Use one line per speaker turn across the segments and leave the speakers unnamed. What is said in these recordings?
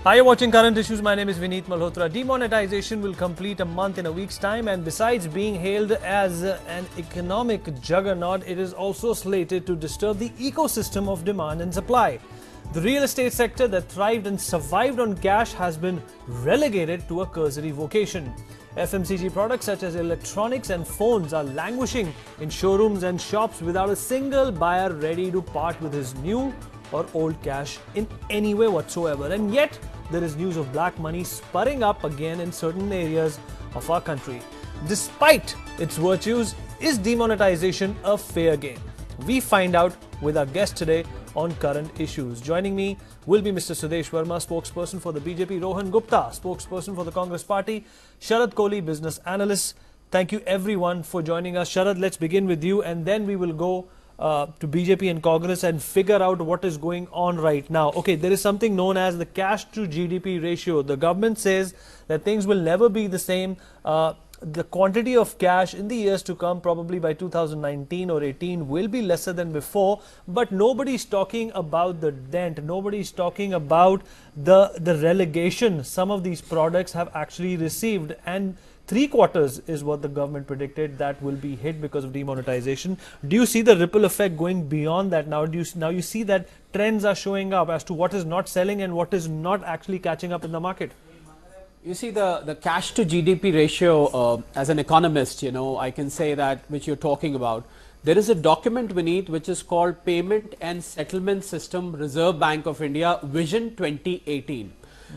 Hi, you're watching Current Issues. My name is Vineet Malhotra. Demonetization will complete a month in a week's time, and besides being hailed as an economic juggernaut, it is also slated to disturb the ecosystem of demand and supply. The real estate sector that thrived and survived on cash has been relegated to a cursory vocation. FMCG products such as electronics and phones are languishing in showrooms and shops without a single buyer ready to part with his new or old cash in any way whatsoever. And yet, there is news of black money spurring up again in certain areas of our country. Despite its virtues, is demonetization a fair game? We find out with our guest today on Current Issues. Joining me will be Mr. Sudesh Verma, spokesperson for the BJP, Rohan Gupta, spokesperson for the Congress Party, Sharad Kohli, business analyst. Thank you everyone for joining us. Sharad, let's begin with you, and then we will go to BJP and Congress and figure out what is going on right now. Okay, there is something known as the cash to GDP ratio. The government says that things will never be the same. The quantity of cash in the years to come, probably by 2019 or 18, will be lesser than before. But nobody's talking about the dent. Nobody's talking about the relegation some of these products have actually received. And 3/4 is what the government predicted that will be hit because of demonetization. Do you see the ripple effect going beyond that now? Now you see that trends are showing up as to what is not selling and what is not actually catching up in the market?
You see, the cash to GDP ratio, as an economist, I can say that which you're talking about. There is a document, Vineet, which is called Payment and Settlement System, Reserve Bank of India, Vision 2018.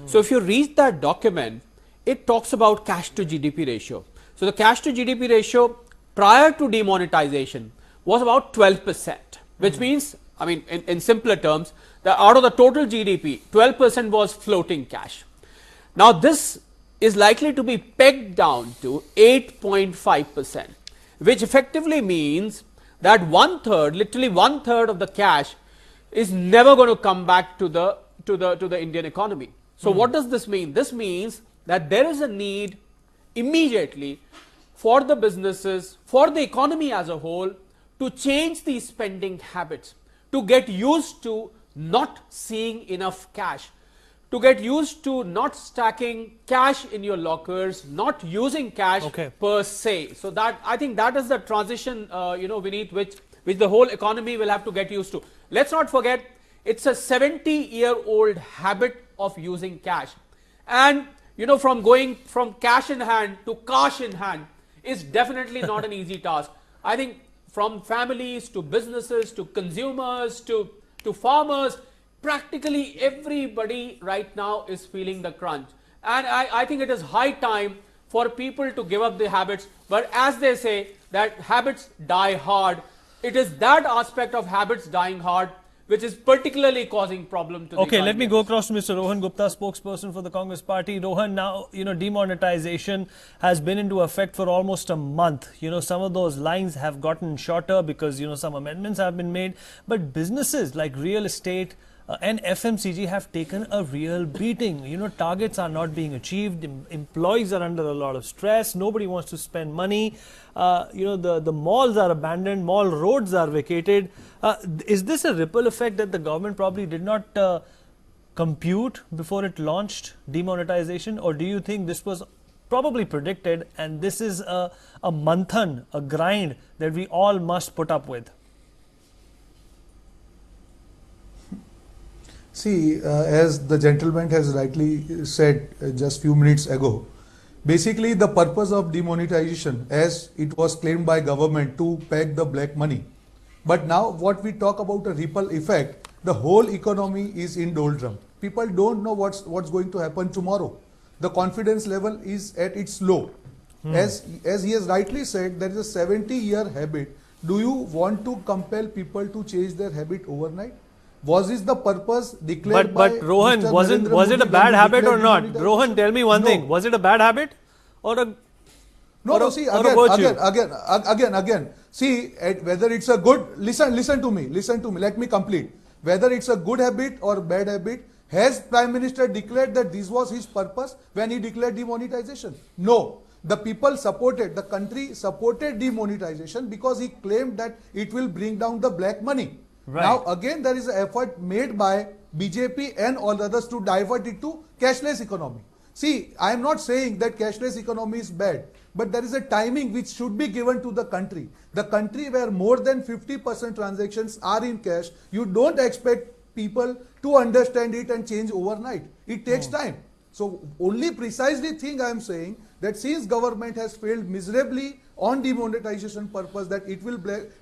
So if you read that document, it talks about cash to GDP ratio. So the cash to GDP ratio prior to demonetization was about 12%, which means, I mean, in simpler terms, that out of the total GDP, 12% was floating cash. Now this is likely to be pegged down to 8.5%, which effectively means that literally one third of the cash is never going to come back to the Indian economy. So what does this mean? This means that there is a need immediately for the businesses, for the economy as a whole, to change these spending habits, to get used to not seeing enough cash, to get used to not stacking cash in your lockers, not using cash per se. So that, I think that is the transition, Vineet, which the whole economy will have to get used to. Let's not forget, it's a 70-year-old habit of using cash. And, from going from cash in hand to cash in hand is definitely not an easy task. I think from families to businesses to consumers to farmers, practically everybody right now is feeling the crunch. And I think it is high time for people to give up the habits. But as they say, that habits die hard. It is that aspect of habits dying hard which is particularly causing problem to the economy.
Let me go across to Mr. Rohan Gupta, spokesperson for the Congress Party. Rohan, now, demonetization has been into effect for almost a month. Some of those lines have gotten shorter because, some amendments have been made. But businesses like real estate and FMCG have taken a real beating. Targets are not being achieved. Employees are under a lot of stress. Nobody wants to spend money. The malls are abandoned. Mall roads are vacated. Is this a ripple effect that the government probably did not compute before it launched demonetization? Or do you think this was probably predicted and this is a manthan, a grind that we all must put up with?
See, as the gentleman has rightly said just few minutes ago, basically the purpose of demonetization, as it was claimed by government, to peg the black money. But now what we talk about a ripple effect, the whole economy is in doldrum. People don't know what's going to happen tomorrow. The confidence level is at its low. As he has rightly said, there is a 70-year habit. Do you want to compel people to change their habit overnight? Was this the purpose declared by
But Rohan,
Mr.
was it a bad habit or not? Rohan, tell me one thing. Was it a bad habit or a
See,
virtue?
again. See, whether it's a good, listen to me, let me complete. Whether it's a good habit or bad habit, has Prime Minister declared that this was his purpose when he declared demonetization? No. The people supported, the country supported demonetization because he claimed that it will bring down the black money. Right. Now again there is an effort made by BJP and all others to divert it to cashless economy. See, I am not saying that cashless economy is bad, but there is a timing which should be given to the country. The country where more than 50% transactions are in cash, you don't expect people to understand it and change overnight. It takes time. So only precisely thing I am saying that since government has failed miserably on demonetization purpose, that it will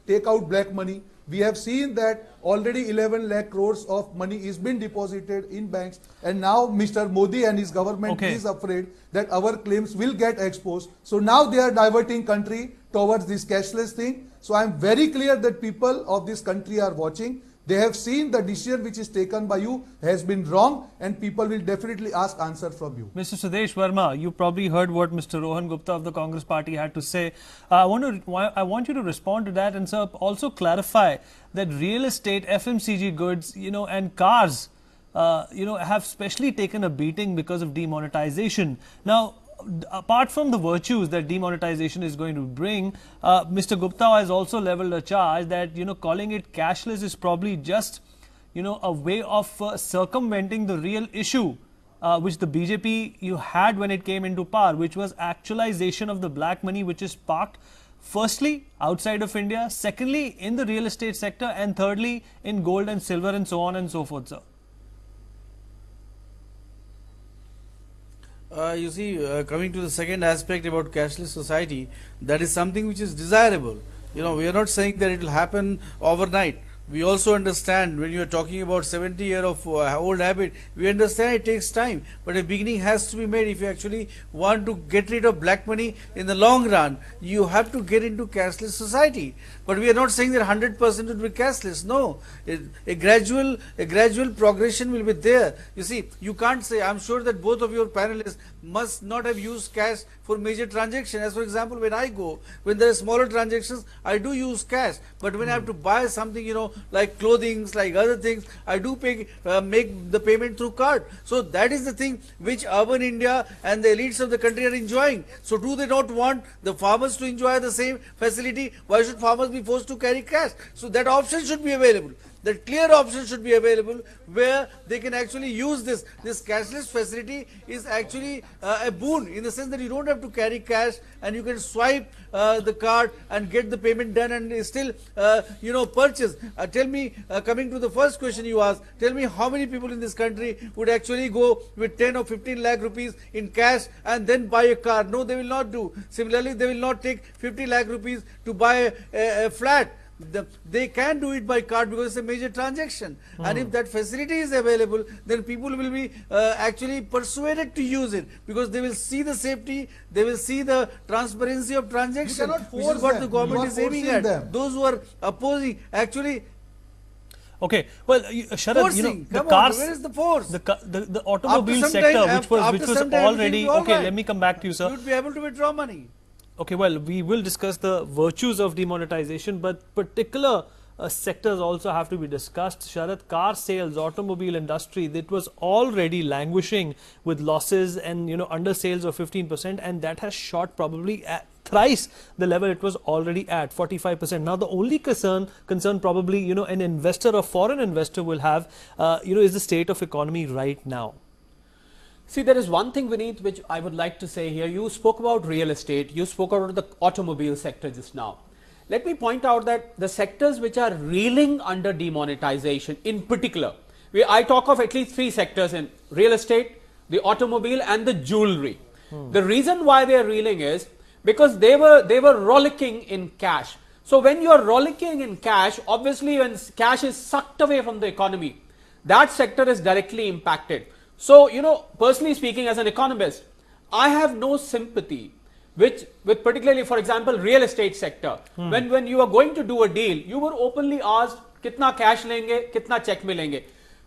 take out black money. We have seen that already 11 lakh crores of money is been deposited in banks, and now Mr. Modi and his government is afraid that our claims will get exposed. So now they are diverting country towards this cashless thing. So I am very clear that people of this country are watching. They have seen the decision which is taken by you has been wrong, and people will definitely ask answer from you.
Mr. Sudesh Verma, you probably heard what Mr. Rohan Gupta of the Congress Party had to say. I want you to respond to that, and sir, also clarify that real estate, FMCG goods, and cars, have specially taken a beating because of demonetization. Now, apart from the virtues that demonetization is going to bring, Mr. Gupta has also leveled a charge that, calling it cashless is probably just, a way of circumventing the real issue which the BJP had when it came into power, which was actualization of the black money which is parked firstly outside of India, secondly in the real estate sector, and thirdly in gold and silver and so on and so forth, sir.
You see, coming to the second aspect about cashless society, that is something which is desirable. We are not saying that it will happen overnight. We also understand when you are talking about 70-year of old habit, we understand it takes time, but a beginning has to be made. If you actually want to get rid of black money in the long run, you have to get into cashless society. But we are not saying that 100% would be cashless. No, a gradual progression will be there. You see, you can't say, I'm sure that both of your panelists must not have used cash for major transactions. As for example, when there are smaller transactions, I do use cash. But when I have to buy something, like clothing, like other things, I do make the payment through card. So that is the thing which urban India and the elites of the country are enjoying. So do they not want the farmers to enjoy the same facility? Why should farmers be forced to carry cash? So that option should be available. That clear option should be available where they can actually use this. This cashless facility is actually a boon in the sense that you don't have to carry cash and you can swipe the card and get the payment done and still, purchase. Tell me, coming to the first question you asked, tell me how many people in this country would actually go with 10 or 15 lakh rupees in cash and then buy a car? No, they will not do. Similarly, they will not take 50 lakh rupees to buy a flat. They can do it by card because it's a major transaction. And if that facility is available, then people will be actually persuaded to use it because they will see the safety, they will see the transparency of transaction.
You cannot force
which is what
them.
the government is aiming at.
Them.
Those who are opposing, actually.
Okay, well, Sharad,
Forcing.
the
Come
cars,
on, where is the force?
the automobile
After some
sector,
time,
which was
after some time,
already,
everything will be all
okay,
right.
let me come back to you, sir.
You would be able to withdraw money.
Okay, well, we will discuss the virtues of demonetization, but particular sectors also have to be discussed. Sharad, car sales, automobile industry, that was already languishing with losses and under sales of 15%, and that has shot probably at thrice the level it was already at, 45%. Now the only concern probably an investor, a foreign investor will have is the state of economy right now.
See, there is one thing, Vineet, which I would like to say here. You spoke about real estate, you spoke about the automobile sector just now. Let me point out that the sectors which are reeling under demonetization in particular, I talk of at least three sectors in real estate, the automobile and the jewelry. The reason why they are reeling is because they were rollicking in cash. So when you are rollicking in cash, obviously when cash is sucked away from the economy, that sector is directly impacted. So, personally speaking, as an economist, I have no sympathy with particularly, for example, real estate sector. When you are going to do a deal, you were openly asked, kitna cash lenge, kitna check milenge.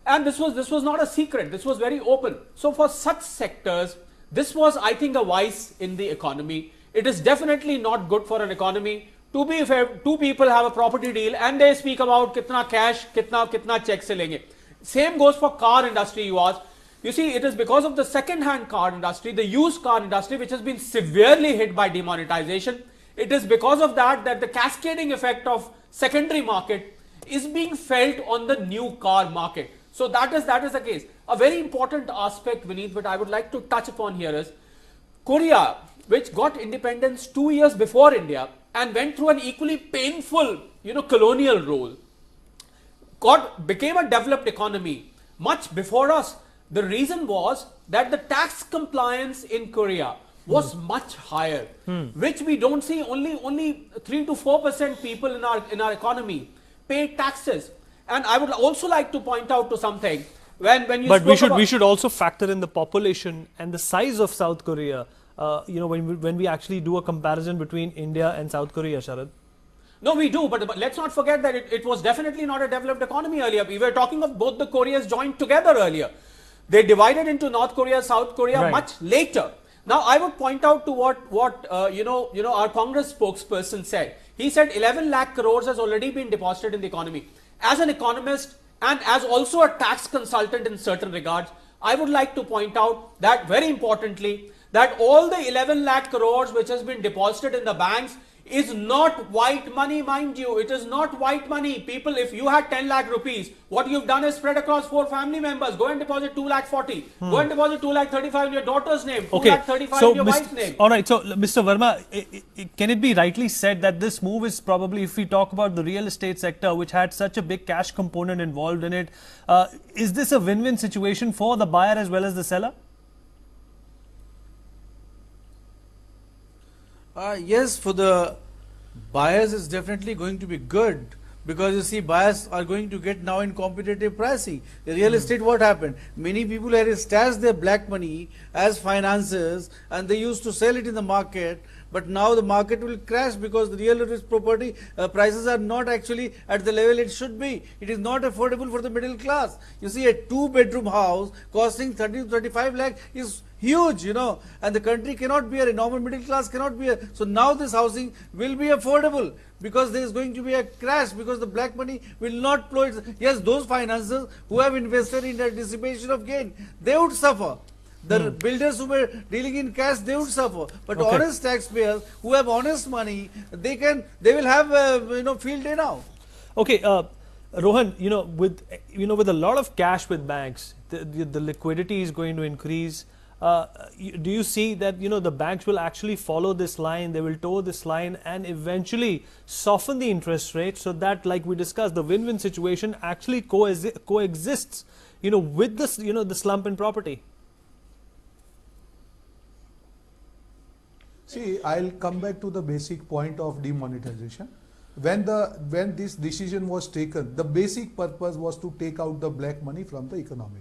And this was not a secret. This was very open. So for such sectors, this was, I think, a vice in the economy. It is definitely not good for an economy. To be fair, two people have a property deal and they speak about kitna cash, kitna check se lenge. Same goes for car industry, you asked. You see, it is because of the second-hand car industry, the used car industry, which has been severely hit by demonetization. It is because of that the cascading effect of secondary market is being felt on the new car market. So that is the case. A very important aspect, Vineet, which I would like to touch upon here is Korea, which got independence 2 years before India and went through an equally painful, colonial rule, became a developed economy much before us. The reason was that the tax compliance in Korea was much higher, which we don't see. Only 3 to 4% people in our economy pay taxes. And I would also like to point out to something when you.
But we should also factor in the population and the size of South Korea. When we actually do a comparison between India and South Korea, Sharad.
No, we do, but let's not forget that it was definitely not a developed economy earlier. We were talking of both the Koreas joined together earlier. They divided into North Korea, South Korea much later. Now, I would point out to what our Congress spokesperson said. He said 11 lakh crores has already been deposited in the economy. As an economist and as also a tax consultant in certain regards, I would like to point out that very importantly, that all the 11 lakh crores which has been deposited in the banks is not white money, mind you. It is not white money. People, if you had 10 lakh rupees, what you've done is spread across 4 family members. Go and deposit 2 lakh 40. Go and deposit 2 lakh 35 in your daughter's name. 2 lakh 35 in your wife's name.
All right. So, Mr. Verma, can it be rightly said that this move is probably, if we talk about the real estate sector, which had such a big cash component involved in it, is this a win-win situation for the buyer as well as the seller?
Yes, for the buyers it's definitely going to be good, because you see, buyers are going to get now in competitive pricing. The real estate, what happened? Many people had stashed their black money as finances and they used to sell it in the market. But now the market will crash because the real estate property prices are not actually at the level it should be. It is not affordable for the middle class. You see, a 2-bedroom house costing 30 to 35 lakh is huge, and the country cannot bear, a normal middle class cannot bear. So now this housing will be affordable because there is going to be a crash, because the black money will not flow. Yes, those financiers who have invested in anticipation of gain, they would suffer. The builders who were dealing in cash, they would suffer. But honest taxpayers who have honest money, they will have field day now.
Okay, Rohan, with a lot of cash with banks, the liquidity is going to increase. Do you see that the banks will actually follow this line? They will toe this line and eventually soften the interest rate, so that, like we discussed, the win-win situation actually coexists with this the slump in property.
See, I'll come back to the basic point of demonetization. When this decision was taken, the basic purpose was to take out the black money from the economy.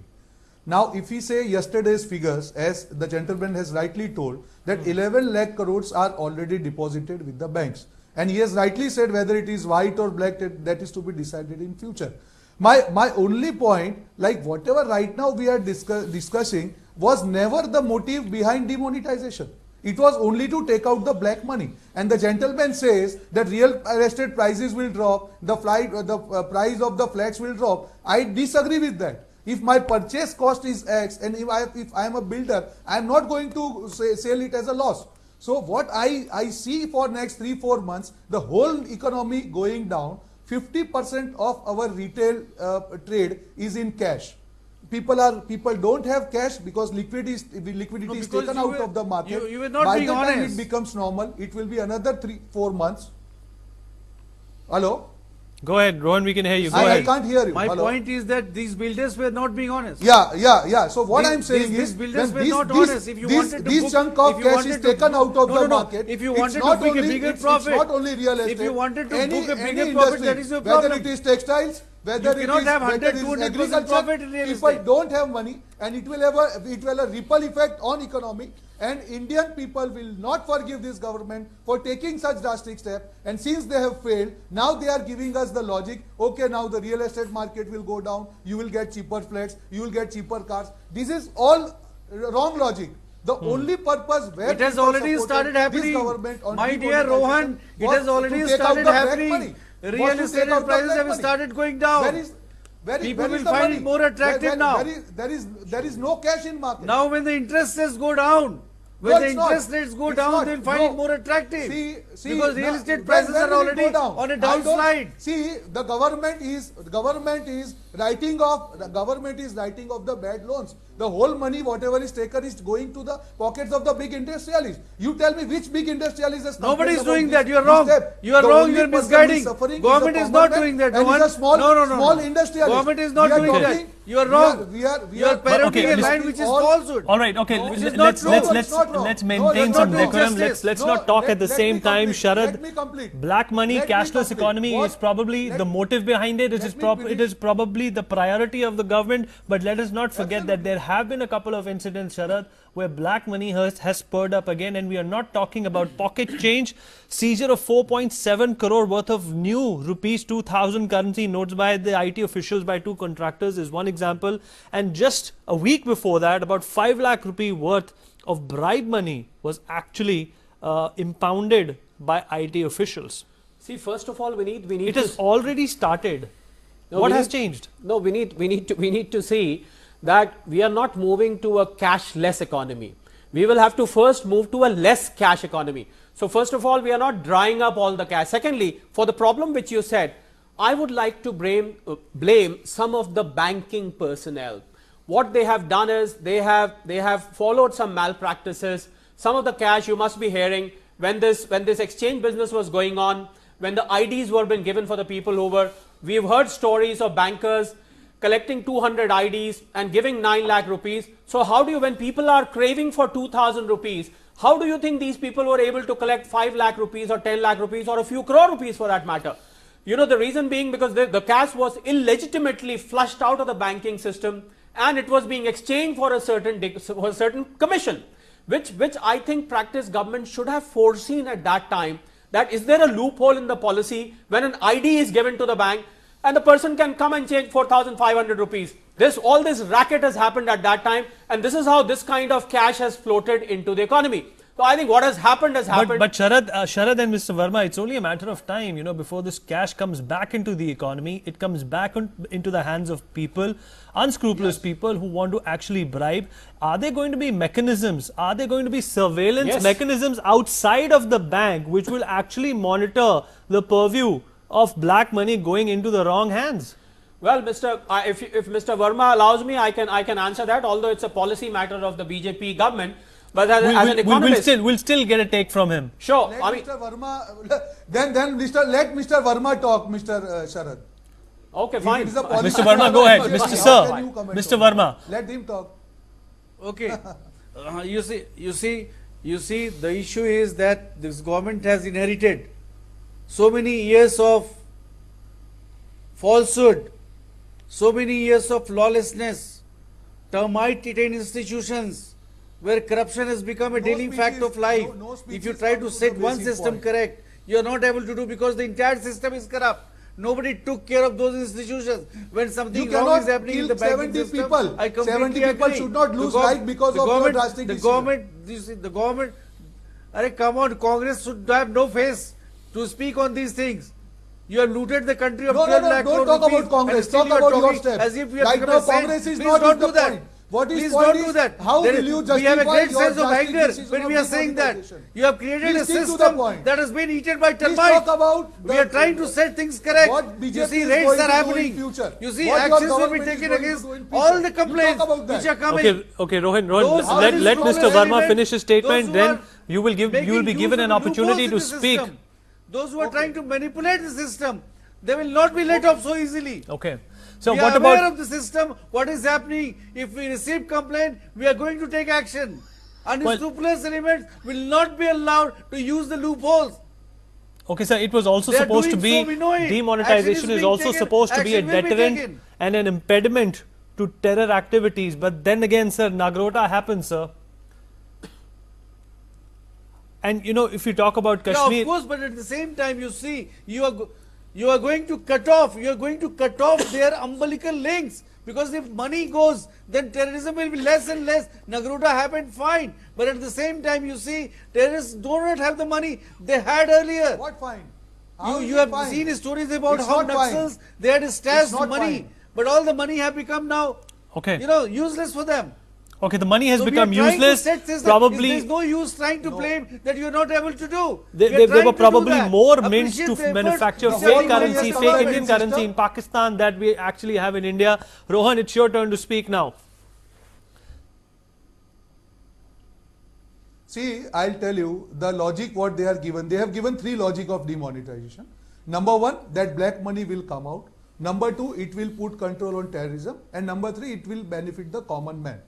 Now, if we say yesterday's figures, as the gentleman has rightly told, that 11 lakh crores are already deposited with the banks. And he has rightly said whether it is white or black, that is to be decided in future. My only point, like whatever right now we are discussing, was never the motive behind demonetization. It was only to take out the black money. And the gentleman says that real estate prices will drop, the price of the flats will drop. I disagree with that. If my purchase cost is X and if I am a builder, I am not going to sell it as a loss. So what I see for next 3-4 months, the whole economy going down. 50% of our retail trade is in cash. People don't have cash because liquidity is taken out of the market.
You were not
By
being
the time
honest.
it becomes normal, it will be another 3-4 months. Hello?
Go ahead, Rohan, we can hear you. Go
I
ahead.
can't hear you.
My
Hello?
point is that these builders were not being honest.
Yeah. So what I'm saying
These
is,
builders
when
were not honest. If you wanted to
this
book-
chunk of
if you
cash
wanted
is
to
taken
book-
out of
no,
the
no, no.
market.
If you
it's
wanted to
not
book a
only-
bigger
it's
profit,
not only real estate.
if you wanted to
any,
book a bigger
any
profit,
industry,
that is your
whether
problem.
it is textiles, whether
You cannot have
whether
100,
it is
200%
agriculture,
profit in real
people
estate.
don't have money, and it will have a ripple effect on economy. And Indian people will not forgive this government for taking such drastic steps. And since they have failed, now they are giving us the logic. Okay, now the real estate market will go down. You will get cheaper flats. You will get cheaper cars. This is all wrong logic. The only purpose where
It has
people
already
supported
started
this
happening.
government on
My dear
demonetization
Rohan, it
was
has already
to take out
started
the black
happening.
money.
Real
Was to
estate
take out the
prices
black
have
money.
started going down. People will find it more attractive now.
There is no cash in market.
Now when the interest rates go down, When
No,
the
it's not.
interest rates go
It's
down,
not.
they'll find
No.
it more attractive.
See,
because real
no,
estate prices
when
are
will it
already
go down?
on a
I don't-
downslide.
See, the government is writing off the bad loans. The whole money, whatever is taken, is going to the pockets of the big industrialists. You tell me which big industrialist has
Nobody
complained
is
about
doing
this-
that. You are
this
wrong.
step?
You are
The
wrong.
only
You are
person who is
misguiding.
suffering is
Government
the
is not
common
doing
man
that.
and is a small,
No.
small industrialist.
Government is not
We are
doing that.
talking-
You are
we
wrong.
we
You are parroting
okay,
a
Mr.
line which is
all-
falsehood.
All right, okay.
which is not true.
Let's
not wrong.
let's
No,
maintain
that's
some
not wrong.
decorum.
Justice.
Let's
No,
not talk at the
let
same
me
time,
complete.
Sharad.
Let me complete.
Black money,
Let me
cashless
complete.
economy
What-
is probably
let-
the motive behind it.
let me
It is probably the priority of the government. But let us not forget that there have been a couple of incidents, Sharad, where black money has spurred up again, and we are not talking about pocket change. Seizure of 4.7 crore worth of new rupees 2000 currency notes by the IT officials by two contractors is one example. And just a week before that, about 5 lakh rupee worth of bribe money was actually impounded by IT officials.
See, first of all, we need
It
to
has already started.
No,
What
we
has
need-
changed?
No, we need to see that we are not moving to a cashless economy. We will have to first move to a less cash economy. So first of all, we are not drying up all the cash. Secondly, for the problem which you said, I would like to blame some of the banking personnel. What they have done is they have followed some malpractices. Some of the cash you must be hearing when this exchange business was going on, when the IDs were being given for the people over. We've heard stories of bankers collecting 200 IDs and giving 9 lakh rupees. So how do you, when people are craving for 2000 rupees, how do you think these people were able to collect 5 lakh rupees or 10 lakh rupees or a few crore rupees for that matter? You know, the reason being because the cash was illegitimately flushed out of the banking system and it was being exchanged for a certain commission, which I think practice government should have foreseen at that time. That is there a loophole in the policy when an ID is given to the bank and the person can come and change 4,500 rupees. All this racket has happened at that time, and this is how this kind of cash has floated into the economy. So I think what has happened has happened.
But Sharad and Mr. Verma, it's only a matter of time, before this cash comes back into the economy. It comes back into the hands of people, unscrupulous people who want to actually bribe. Are there going to be mechanisms? Are there going to be surveillance mechanisms outside of the bank which will actually monitor the purview of black money going into the wrong hands?
Well, if Mr. Verma allows me, I can answer that. Although it's a policy matter of the BJP government. But as an economist,
we'll still get a take from him.
Sure.
Let Mr. Verma, then let Mr. Verma talk, Mr. Sharad.
Okay, fine.
Mr. Verma, go ahead. Mr. Verma.
Let him talk.
Okay. You see, the issue is that this government has inherited so many years of falsehood, so many years of lawlessness, termite-eaten institutions, where corruption has become a daily fact of life. If you try to set one system correct, you are not able to do because the entire system is corrupt. Nobody took care of those institutions. When something wrong is happening in the banking system,
people.
I completely
70 people
agree.
should not lose life because of your drastic decision.
The government, come on, Congress should have no face to speak on these things. You have looted the country of 12 lakh crore
don't talk
rupees
about Congress.
and still
Talk
you are
about your
talking
steps.
as if you have
Right
become
now,
a saint.
Congress is
Please
not
don't
the
do that.
point. What is
Please
point
don't
is,
do that.
how will you
We have a
justify
great
your
sense of
drastic
anger
decision
when
of
we are saying that.
demonetization?
You have created
Please
a
stick to the
system
point.
that has been eaten by
Please
termites.
talk about
We are trying to set things correct.
what BJP
You see,
is
raids
going
are
to do in
happening.
future.
You see,
What your
actions will be
government is
taken
going to
against
do in future.
all the
You
complaints
talk about that.
which are coming.
Okay, Rohin,
Those
let
are
Mr.
the
Verma
elements,
finish his statement,
those who
then
are
you will be
making
given
use
an
of the
opportunity to
loopholes in the
speak.
system. Those who are trying to manipulate the system, they will not be let off so easily.
Okay. So
We
what
are aware
about
of the system, what is happening. If we receive complaint, we are going to take action. Unscrupulous elements will not be allowed to use the loopholes.
Okay, sir, it was also
They are
supposed to
doing
be,
so, we know it.
demonetization
Action is
is
being
also
taken,
supposed to be a
action will be
deterrent
taken.
and an impediment to terror activities. But then again, sir, Nagrota happened, sir. And if you talk about
Yeah,
Kashmir,
of course, but at the same time, you see, you are going to cut off their umbilical links. Because if money goes, then terrorism will be less and less. Nagrota happened fine. But at the same time, you see, terrorists do not have the money they had earlier.
What fine?
You have seen stories about
It's
how
not fine.
Naxals, they had stashed
not
money.
fine.
But all the money have become now,
okay.
useless for them.
Okay, the money has
So
become
we are trying to
useless.
set this
Probably
there's no use trying to claim that you are not able to do.
They,
We are
they
trying
were
to do
probably
that.
more meant
Appreciate
to
the effort
manufacture
which
fake
everybody
currency,
has
fake
come up
Indian
with.
currency in Pakistan that we actually have in India. Rohan, it's your turn to speak now.
See, I'll tell you the logic what they are given. They have given three logic of demonetization. Number one, that black money will come out. Number two, it will put control on terrorism. And number three, it will benefit the common man.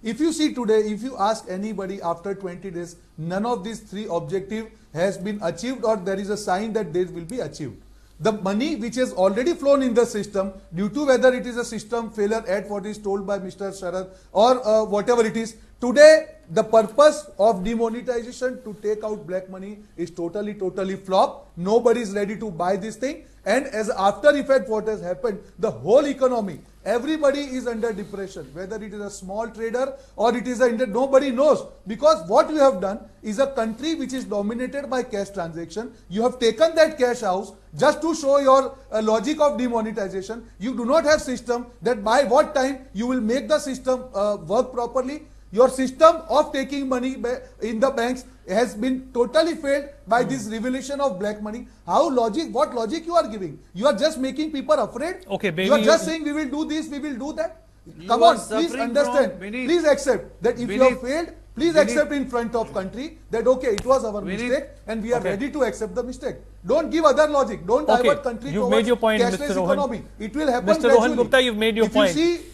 If you see today, if you ask anybody after 20 days, none of these three objective has been achieved or there is a sign that they will be achieved. The money which has already flown in the system due to whether it is a system failure at what is told by Mr. Sharad or whatever it is, today the purpose of demonetization to take out black money is totally flop. Nobody is ready to buy this thing, and as after effect what has happened, the whole economy, everybody is under depression, whether it is a small trader or it is a nobody knows, because what you have done is a country which is dominated by cash transaction. You have taken that cash house just to show your logic of demonetization. You do not have system that by what time you will make the system work properly. Your system of taking money in the banks has been totally failed by this revelation of black money. How logic, what logic you are giving? You are just making people afraid.
Okay, baby,
you are just saying we will do this, we will do that.
You
Come
are
on, please
suffering
understand.
from Vinit.
Please accept that if you have failed, please
Vinit.
accept in front of country that okay, it was our
Vinit.
mistake and we are
Okay.
ready to accept the mistake. Don't give other logic. Don't
Okay,
divert country
you've
towards
made your point,
cashless
Mr. Rohan.
economy. It will happen
Mr.
gradually.
Rohan Gupta, you've made your
if
point.
You see,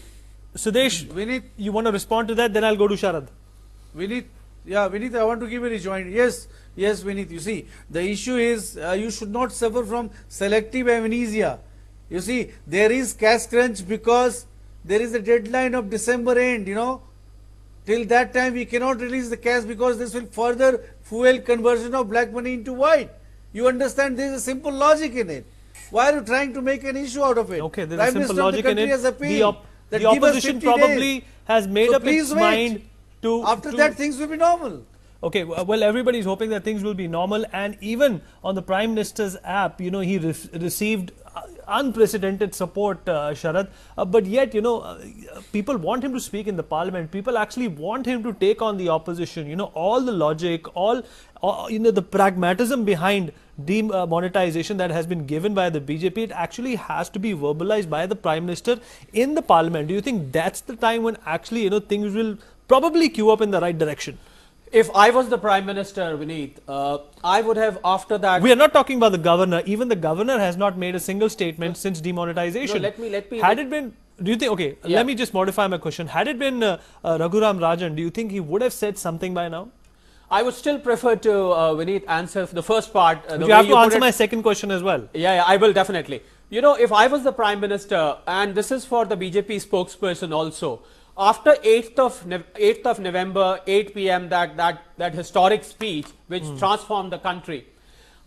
Sudesh,
Vinit,
you want to respond to that? Then I'll go to Sharad.
Vinit, I want to give a rejoinder. Yes, Vinit, you see, the issue is you should not suffer from selective amnesia. You see, there is cash crunch because there is a deadline of December end, Till that time, we cannot release the cash because this will further fuel conversion of black money into white. You understand, there is a simple logic in it. Why are you trying to make an issue out of it?
Okay, there's
Prime
a simple
Minister of
logic
the
in
country
it.
has appealed that
The
give us
opposition
50 days.
probably has made
So
up its
please wait.
mind to...
After that, things will be normal.
Okay, well, everybody is hoping that things will be normal, and even on the Prime Minister's app, he received unprecedented support, Sharad. But yet, people want him to speak in the Parliament. People actually want him to take on the opposition. All the logic, all the pragmatism behind demonetization that has been given by the BJP, it actually has to be verbalized by the Prime Minister in the Parliament. Do you think that's the time when actually, things will probably queue up in the right direction?
If I was the Prime Minister, Vineet, I would have after that...
We are not talking about the governor. Even the governor has not made a single statement since demonetization.
No, let me...
Had it been... Do you think... Okay,
Yeah.
let me just modify my question. Had it been Raghuram Rajan, do you think he would have said something by now?
I would still prefer to, Vineet, answer the first part.
But you have to answer my second question as well.
Yeah, I will definitely. If I was the Prime Minister, and this is for the BJP spokesperson also, after 8th of November, 8 p.m., that historic speech which transformed the country,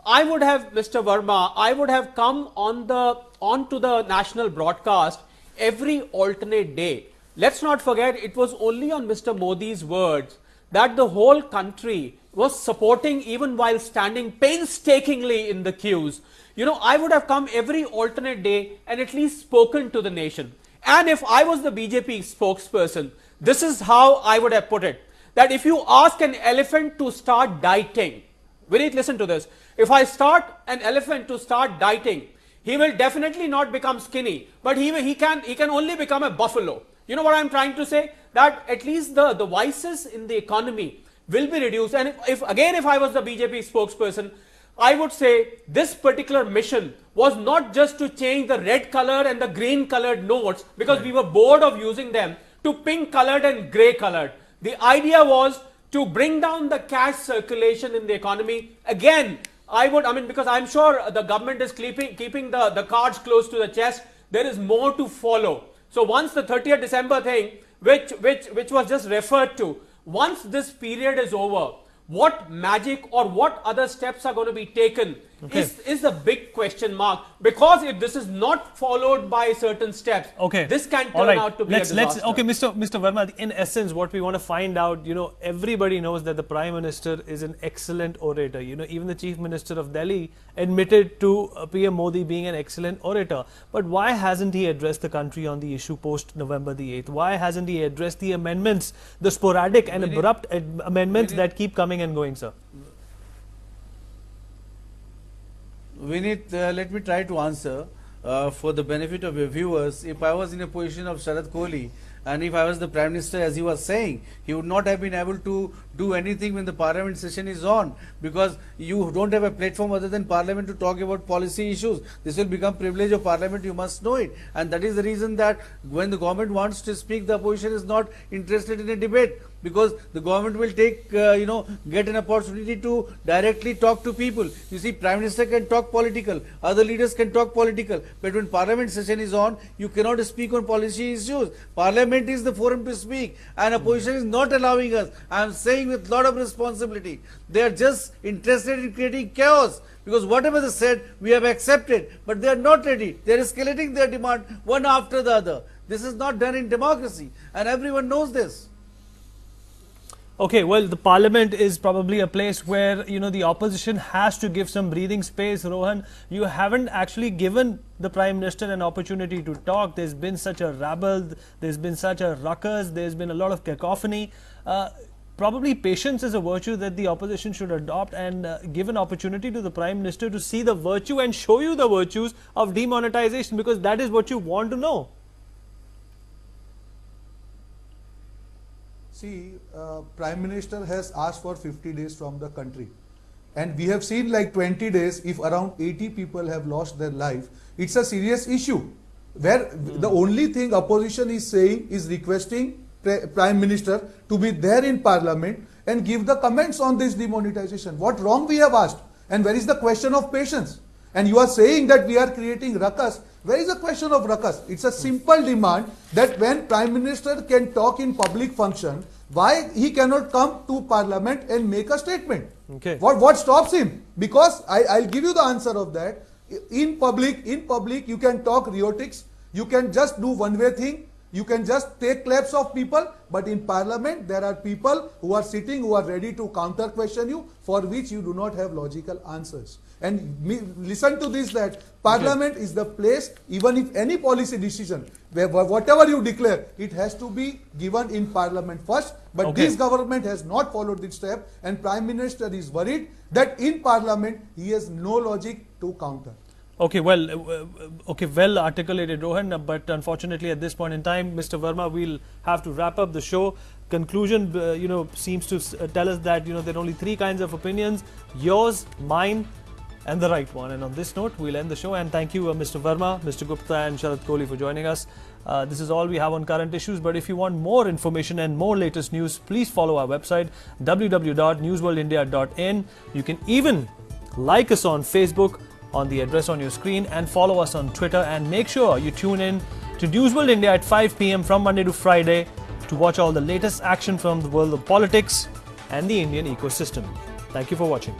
I would have, Mr. Verma, I would have come onto the national broadcast every alternate day. Let's not forget, it was only on Mr. Modi's words that the whole country was supporting even while standing painstakingly in the queues. I would have come every alternate day and at least spoken to the nation. And if I was the BJP spokesperson, this is how I would have put it. That if you ask an elephant to start dieting, Vineet, listen to this. If I start an elephant to start dieting, he will definitely not become skinny, but he can only become a buffalo. You know what I'm trying to say? That at least the vices in the economy will be reduced. And if I was the BJP spokesperson, I would say this particular mission was not just to change the red color and the green colored notes because we were bored of using them to pink colored and gray colored. The idea was to bring down the cash circulation in the economy. Again, because I'm sure the government is keeping the cards close to the chest. There is more to follow. So once the 30th December thing, which was just referred to, once this period is over, what magic or what other steps are going to be taken is the big question mark, because if this is not followed by certain steps, this can turn out to be a disaster.
Okay, Mr. Verma, in essence, what we want to find out, everybody knows that the Prime Minister is an excellent orator. Even the Chief Minister of Delhi admitted to PM Modi being an excellent orator. But why hasn't he addressed the country on the issue post November the 8th? Why hasn't he addressed the amendments, the sporadic and abrupt amendments that keep coming and going, sir?
Vinit, let me try to answer for the benefit of your viewers. If I was in a position of Sharad Kohli, and if I was the Prime Minister, as he was saying, he would not have been able to do anything when the Parliament session is on, because you don't have a platform other than Parliament to talk about policy issues. This will become privilege of Parliament, you must know it. And that is the reason that when the government wants to speak, the opposition is not interested in a debate, because the government will take, get an opportunity to directly talk to people. You see, Prime Minister can talk political, other leaders can talk political, but when Parliament session is on, you cannot speak on policy issues. Parliament is the forum to speak, and opposition is not allowing us. I am saying with lot of responsibility, they are just interested in creating chaos, because whatever they said, we have accepted, but they are not ready. They are escalating their demand one after the other. This is not done in democracy, and everyone knows this.
Okay, well, the Parliament is probably a place where, the opposition has to give some breathing space. Rohan, you haven't actually given the Prime Minister an opportunity to talk. There's been such a rabble, there's been such a ruckus, there's been a lot of cacophony. Probably patience is a virtue that the opposition should adopt, and give an opportunity to the Prime Minister to see the virtue and show you the virtues of demonetization, because that is what you want to know.
See, Prime Minister has asked for 50 days from the country, and we have seen like 20 days, if around 80 people have lost their life, it's a serious issue, where the only thing opposition is saying is requesting Prime Minister to be there in Parliament and give the comments on this demonetization. What wrong we have asked, and where is the question of patience? And you are saying that we are creating ruckus. Where is the question of ruckus? It's a simple demand that when Prime Minister can talk in public function, why he cannot come to Parliament and make a statement?
Okay.
What stops him? Because I'll give you the answer of that. In public, you can talk rhetorics. You can just do one-way thing. You can just take claps of people, but in Parliament there are people who are sitting, who are ready to counter question you, for which you do not have logical answers. And listen to this, that Parliament is the place, even if any policy decision, where whatever you declare, it has to be given in Parliament first. But this government has not followed this step, and Prime Minister is worried that in Parliament he has no logic to counter.
Okay, well articulated, Rohan, but unfortunately at this point in time, Mr. Verma, we'll have to wrap up the show. Conclusion, seems to tell us that, there are only three kinds of opinions: yours, mine, and the right one. And on this note, we'll end the show. And thank you, Mr. Verma, Mr. Gupta, and Sharad Kohli for joining us. This is all we have on current issues. But if you want more information and more latest news, please follow our website, www.newsworldindia.in. You can even like us on Facebook, on the address on your screen, and follow us on Twitter, and make sure you tune in to Newsworld India at 5 p.m. from Monday to Friday to watch all the latest action from the world of politics and the Indian ecosystem. Thank you for watching.